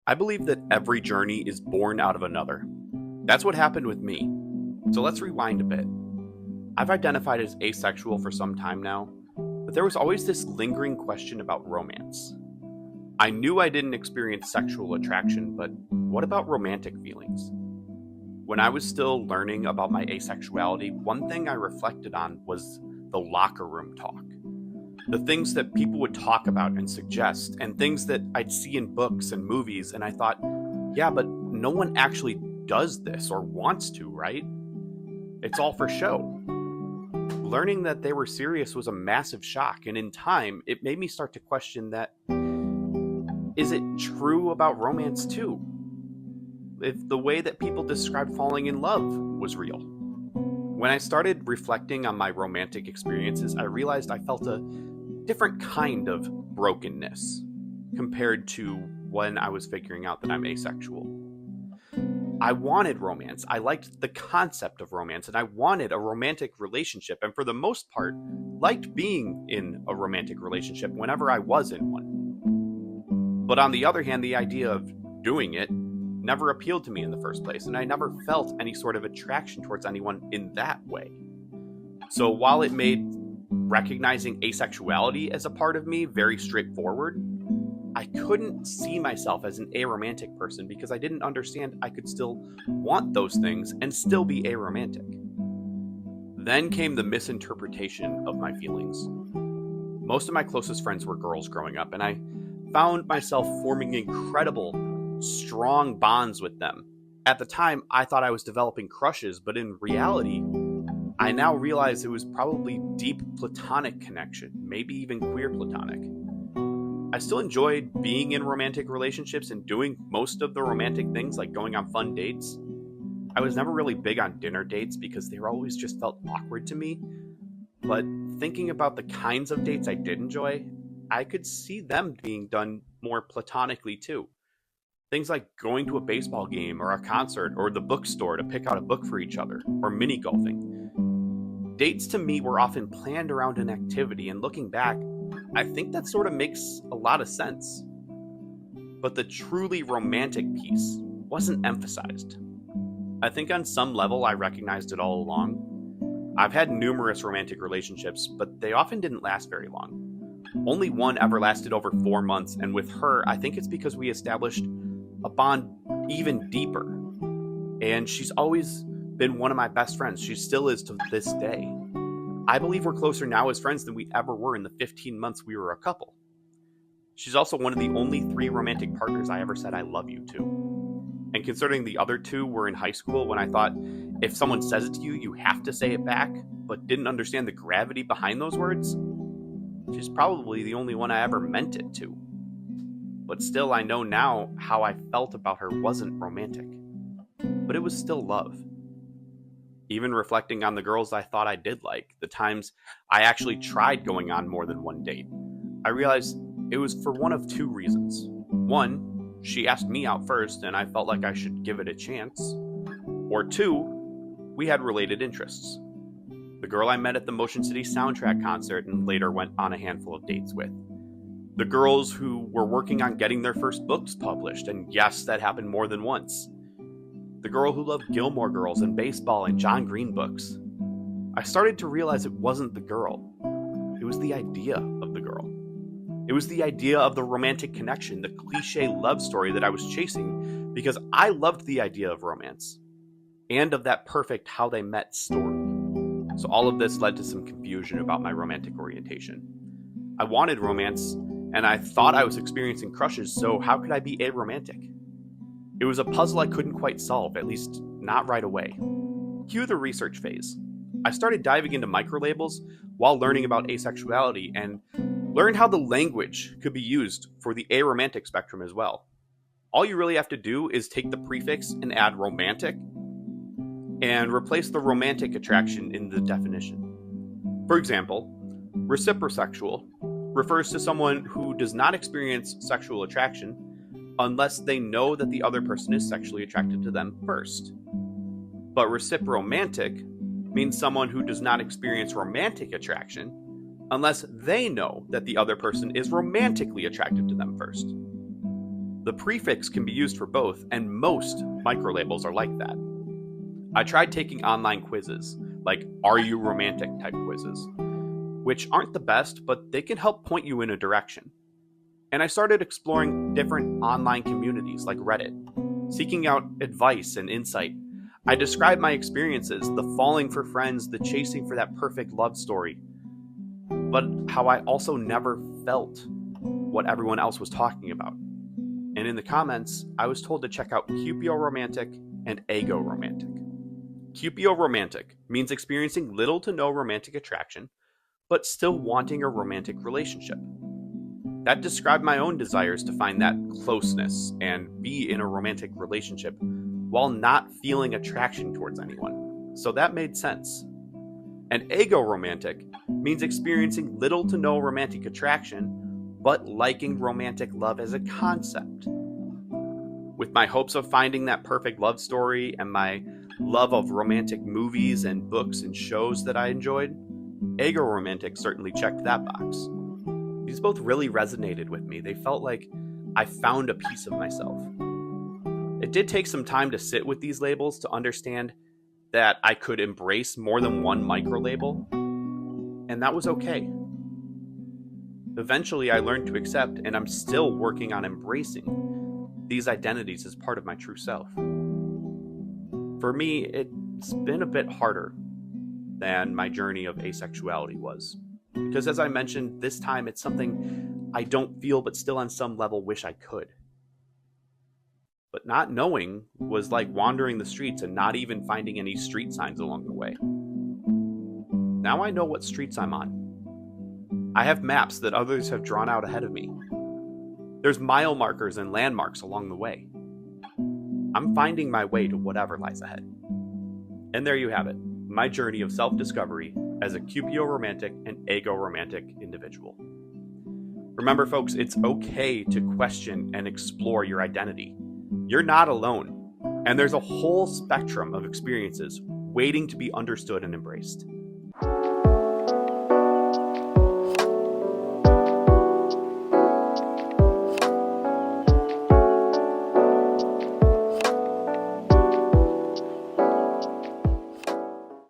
I believe that every journey is born out of another. That's what happened with me. So let's rewind a bit. I've identified as asexual for some time now, but there was always this lingering question about romance. I knew I didn't experience sexual attraction, but what about romantic feelings? When I was still learning about my asexuality, one thing I reflected on was the locker room talk. The things that people would talk about and suggest, and things that I'd see in books and movies, and I thought, yeah, but no one actually does this or wants to, right? It's all for show. Learning that they were serious was a massive shock, and in time, it made me start to question that, is it true about romance too? If the way that people describe falling in love was real. When I started reflecting on my romantic experiences, I realized I felt a different kind of brokenness compared to when I was figuring out that I'm asexual. I wanted romance. I liked the concept of romance, and I wanted a romantic relationship, and for the most part, liked being in a romantic relationship whenever I was in one. But on the other hand, the idea of doing it never appealed to me in the first place, and I never felt any sort of attraction towards anyone in that way. So while it made recognizing asexuality as a part of me very straightforward, I couldn't see myself as an aromantic person because I didn't understand I could still want those things and still be aromantic. Then came the misinterpretation of my feelings. Most of my closest friends were girls growing up, and I found myself forming incredible, strong bonds with them. At the time, I thought I was developing crushes, but in reality, I now realize it was probably deep platonic connection, maybe even queer platonic. I still enjoyed being in romantic relationships and doing most of the romantic things like going on fun dates. I was never really big on dinner dates because they always just felt awkward to me. But thinking about the kinds of dates I did enjoy, I could see them being done more platonically too. Things like going to a baseball game or a concert or the bookstore to pick out a book for each other, or mini golfing. Dates to me were often planned around an activity, and looking back, I think that sort of makes a lot of sense. But the truly romantic piece wasn't emphasized. I think on some level I recognized it all along. I've had numerous romantic relationships, but they often didn't last very long. Only one ever lasted over 4 months, and with her, I think it's because we established a bond even deeper. And she's always been one of my best friends. She still is to this day. I believe we're closer now as friends than we ever were in the 15 months we were a couple. She's also one of the only 3 romantic partners I ever said I love you to. And considering the other 2 were in high school when I thought if someone says it to you, you have to say it back, but didn't understand the gravity behind those words, she's probably the only one I ever meant it to. But still, I know now how I felt about her wasn't romantic. But it was still love. Even reflecting on the girls I thought I did like, the times I actually tried going on more than one date, I realized it was for one of 2 reasons. One, she asked me out first and I felt like I should give it a chance. Or 2, we had related interests. The girl I met at the Motion City soundtrack concert and later went on a handful of dates with. The girls who were working on getting their first books published, and yes, that happened more than once. The girl who loved Gilmore Girls and baseball and John Green books. I started to realize it wasn't the girl. It was the idea of the girl. It was the idea of the romantic connection, the cliche love story that I was chasing because I loved the idea of romance and of that perfect how they met story. So all of this led to some confusion about my romantic orientation. I wanted romance and I thought I was experiencing crushes, so how could I be aromantic? It was a puzzle I couldn't quite solve, at least not right away. Cue the research phase. I started diving into microlabels while learning about asexuality and learned how the language could be used for the aromantic spectrum as well. All you really have to do is take the prefix and add romantic and replace the romantic attraction in the definition. For example, reciprosexual refers to someone who does not experience sexual attraction unless they know that the other person is sexually attracted to them first. But recipromantic means someone who does not experience romantic attraction unless they know that the other person is romantically attracted to them first. The prefix can be used for both, and most microlabels are like that. I tried taking online quizzes, like Are You Romantic type quizzes, which aren't the best, but they can help point you in a direction. And I started exploring different online communities like Reddit, seeking out advice and insight. I described my experiences, the falling for friends, the chasing for that perfect love story, but how I also never felt what everyone else was talking about. And in the comments, I was told to check out Romantic and Aromantic. Romantic means experiencing little to no romantic attraction, but still wanting a romantic relationship. That described my own desires to find that closeness and be in a romantic relationship while not feeling attraction towards anyone. So that made sense. And Aromantic means experiencing little to no romantic attraction, but liking romantic love as a concept. With my hopes of finding that perfect love story and my love of romantic movies and books and shows that I enjoyed, Aromantic certainly checked that box. These both really resonated with me. They felt like I found a piece of myself. It did take some time to sit with these labels to understand that I could embrace more than one microlabel, and that was okay. Eventually, I learned to accept, and I'm still working on embracing these identities as part of my true self. For me, it's been a bit harder than my journey of asexuality was. Because as I mentioned, this time it's something I don't feel but still on some level wish I could. But not knowing was like wandering the streets and not even finding any street signs along the way. Now I know what streets I'm on. I have maps that others have drawn out ahead of me. There's mile markers and landmarks along the way. I'm finding my way to whatever lies ahead. And there you have it, my journey of self-discovery as a romantic and aromantic individual. Remember, folks, it's okay to question and explore your identity. You're not alone, and there's a whole spectrum of experiences waiting to be understood and embraced.